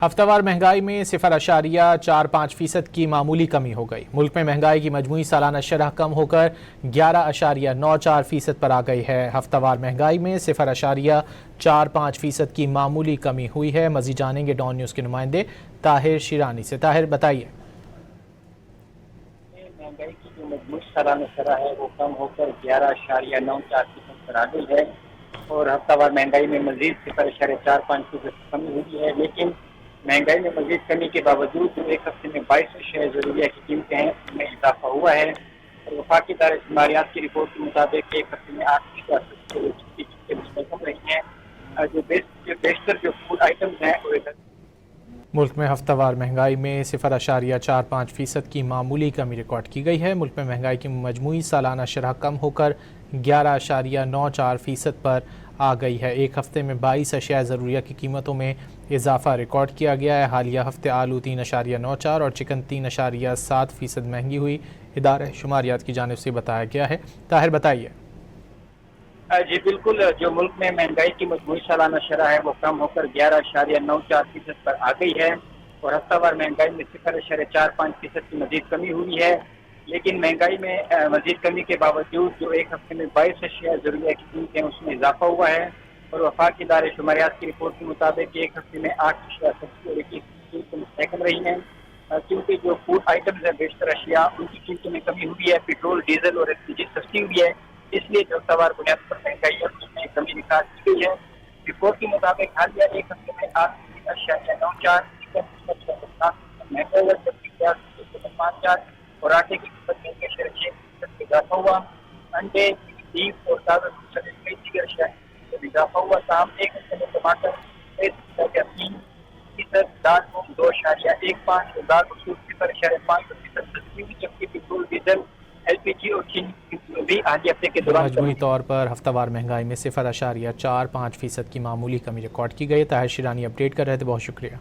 ہفتہ महंगाई में 0.45% की मामूली कमी हो गई। मुल्क में महंगाई की मजमूई सालाना शरह कम होकर 11.94% पर आ गई है। हफ्तावार महंगाई में 0.45% की मामूली कमी हुई है। मजीद जानेंगे डॉन न्यूज़ के नुमाइंदे ताहिर शिरानी से। ताहिर, बताइए। महंगाई की जो मजमूई सालाना शरह है वो कम होकर 11.94% पर आ गई है और हफ्तावार महंगाई में मजीद 0.45% कमी हुई है। लेकिन महंगाई में मजीद कमी के बावजूद जो एक हफ्ते में 22 अशिया ज़रूरिया की कीमतें हैं उनमें इजाफा हुआ है और वफाकी दायरा-ए-शुमारियात की रिपोर्ट के मुताबिक एक हफ्ते में 8% की कीमतें कम रही हैं। जो बेशतर जो फूड आइटम्स हैं वो मुल्क में हफ्तावार महंगाई में 0.45% की मामूली कमी रिकॉर्ड की गई है। मुल्क में महंगाई की मजमूई सालाना शरह कम होकर 11.94% पर आ गई है। एक हफ्ते में 22 अशिया ज़रूरिया की कीमतों में इजाफा रिकॉर्ड किया गया है। हालिया हफ्ते आलू 3.94 और चिकन 3.7% महंगी हुई, इदारे शुमारियात की जानिब से बताया गया है। ताहिर, बताइए। जी बिल्कुल, जो मुल्क में महंगाई की मजमूई सालाना शरह है वो कम होकर 11.94% पर आ गई है और हफ्तावार महंगाई में 0.45% की मजीद कमी हुई है। लेकिन महंगाई में मजीद कमी के बावजूद जो एक हफ्ते में 22 अशिया ज़रूरिया की कीमतें उसमें इजाफा हुआ है और वफाकी दायरा शुमारियात की रिपोर्ट के मुताबिक एक हफ्ते में 8 अशिया की कीमतें मुस्तहकम रही हैं, क्योंकि जो फूड आइटम्स हैं बेशतर अशिया उनकी कीमतों में कमी हुई है। पेट्रोल, डीजल और एलपीजी सस्ती हुई है, इसलिए जो हफ्तावार बुनियाद पर महंगाई है उसमें कमी रिकॉर्ड की गई है। रिपोर्ट के मुताबिक हालिया एक हफ्ते में 8.94 महंगा हुआ, जबकि प्याज 5.4 और आटे की कीमत में 6% इजाफा हुआ। अंडे, बीफ और ताज़ा दूध समेत कई दीगर अशिया में इजाफा हुआ। ताहम एक हफ्ते में टमाटर 3%, दाल मूंग 2.15 और दाल मसूर 0.5% सस्ती हुई, जबकि पेट्रोल, डीजल, एलपीजी और चीनी भी हालिया हफ्ते के दौरान मजमूई तौर पर हफ्तावार महंगाई में 0.45% की मामूली कमी रिकॉर्ड की गई। ताहिर शिरानी अपडेट कर रहे थे, बहुत शुक्रिया।